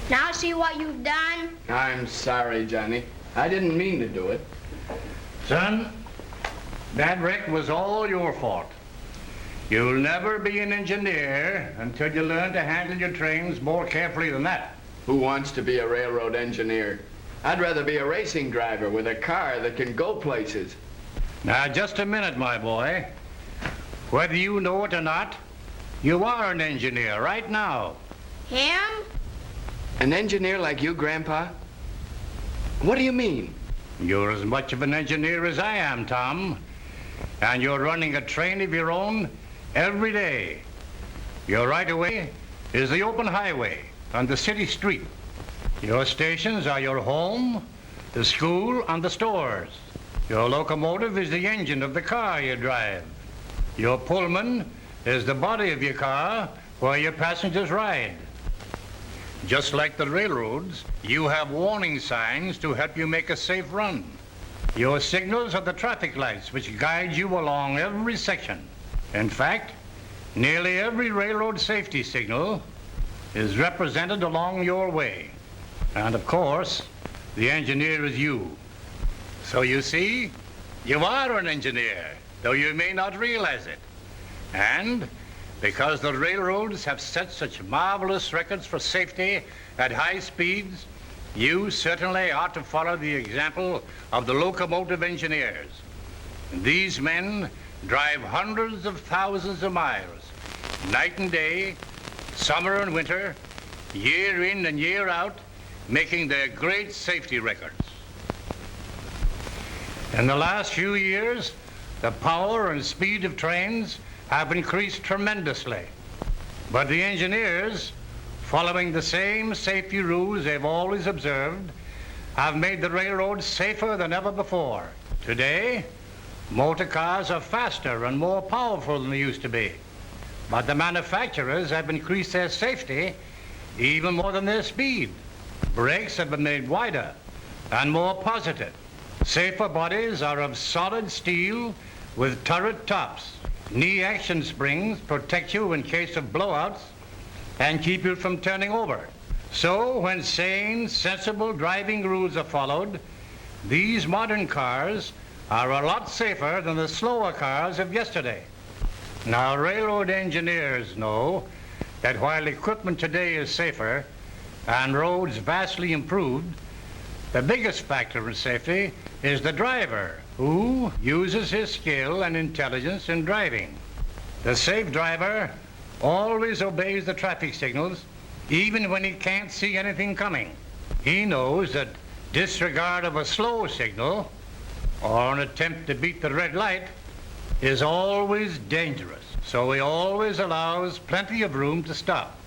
Now see what you've done? I'm sorry, Johnny. I didn't mean to do it. Son, that wreck was all your fault. You'll never be an engineer until you learn to handle your trains more carefully than that. Who wants to be a railroad engineer? I'd rather be a racing driver with a car that can go places. Now, just a minute, my boy. Whether you know it or not, you are an engineer right now. Him? An engineer like you, Grandpa? What do you mean? You're as much of an engineer as I am, Tom. And you're running a train of your own every day. Your right-of-way is the open highway on the city street. Your stations are your home, the school, and the stores. Your locomotive is the engine of the car you drive. Your Pullman is the body of your car where your passengers ride. Just like the railroads, you have warning signs to help you make a safe run. Your signals are the traffic lights which guide you along every section. In fact, nearly every railroad safety signal is represented along your way. And of course, the engineer is you. So you see, you are an engineer, though you may not realize it. And because the railroads have set such marvelous records for safety at high speeds, you certainly ought to follow the example of the locomotive engineers. These men drive hundreds of thousands of miles, night and day, summer and winter, year in and year out, making their great safety records. In the last few years, the power and speed of trains have increased tremendously. But the engineers, following the same safety rules they've always observed, have made the railroads safer than ever before. Today, motor cars are faster and more powerful than they used to be. But the manufacturers have increased their safety even more than their speed. Brakes have been made wider and more positive. Safer bodies are of solid steel with turret tops. Knee action springs protect you in case of blowouts and keep you from turning over. So when sane, sensible driving rules are followed, these modern cars are a lot safer than the slower cars of yesterday. Now, railroad engineers know that while equipment today is safer and roads vastly improved, the biggest factor in safety is the driver, who uses his skill and intelligence in driving. The safe driver always obeys the traffic signals, even when he can't see anything coming. He knows that disregard of a slow signal or an attempt to beat the red light is always dangerous. So he always allows plenty of room to stop.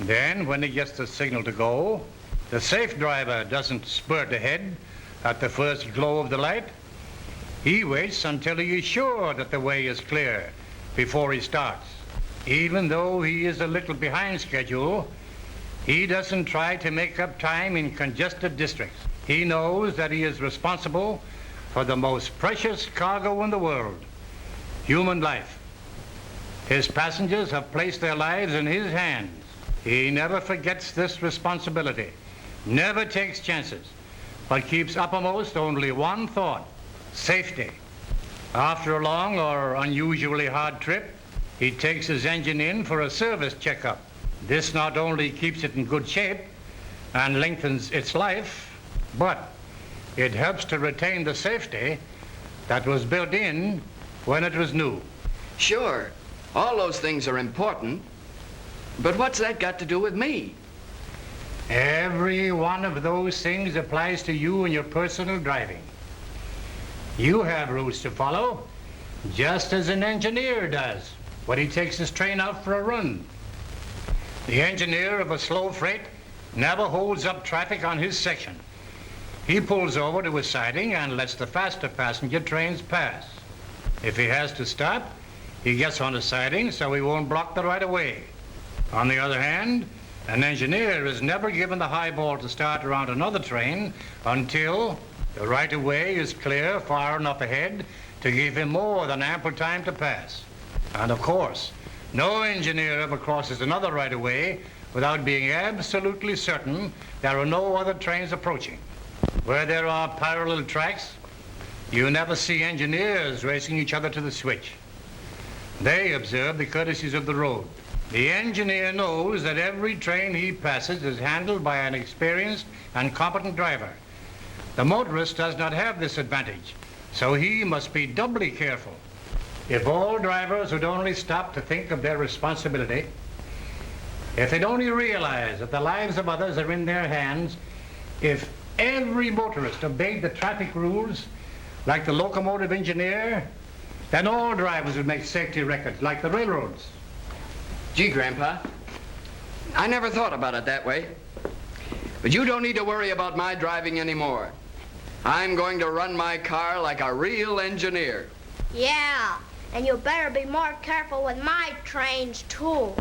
Then, when he gets the signal to go, the safe driver doesn't spurt ahead at the first glow of the light. He waits until he is sure that the way is clear before he starts. Even though he is a little behind schedule, he doesn't try to make up time in congested districts. He knows that he is responsible for the most precious cargo in the world, human life. His passengers have placed their lives in his hands. He never forgets this responsibility, never takes chances, but keeps uppermost only one thought: safety. After a long or unusually hard trip, he takes his engine in for a service checkup. This not only keeps it in good shape and lengthens its life, but it helps to retain the safety that was built in when it was new. Sure, all those things are important, but what's that got to do with me? Every one of those things applies to you in your personal driving. You have rules to follow, just as an engineer does when he takes his train out for a run. The engineer of a slow freight never holds up traffic on his section. He pulls over to a siding and lets the faster passenger trains pass. If he has to stop, he gets on the siding so he won't block the right-of-way. On the other hand, an engineer is never given the high ball to start around another train until the right-of-way is clear far enough ahead to give him more than ample time to pass. And of course, no engineer ever crosses another right-of-way without being absolutely certain there are no other trains approaching. Where there are parallel tracks, you never see engineers racing each other to the switch. They observe the courtesies of the road. The engineer knows that every train he passes is handled by an experienced and competent driver. The motorist does not have this advantage, so he must be doubly careful. If all drivers would only stop to think of their responsibility, if they'd only realize that the lives of others are in their hands, if every motorist obeyed the traffic rules like the locomotive engineer, then all drivers would make safety records like the railroads. Gee, Grandpa, I never thought about it that way. But you don't need to worry about my driving anymore. I'm going to run my car like a real engineer. Yeah, and you better be more careful with my trains, too.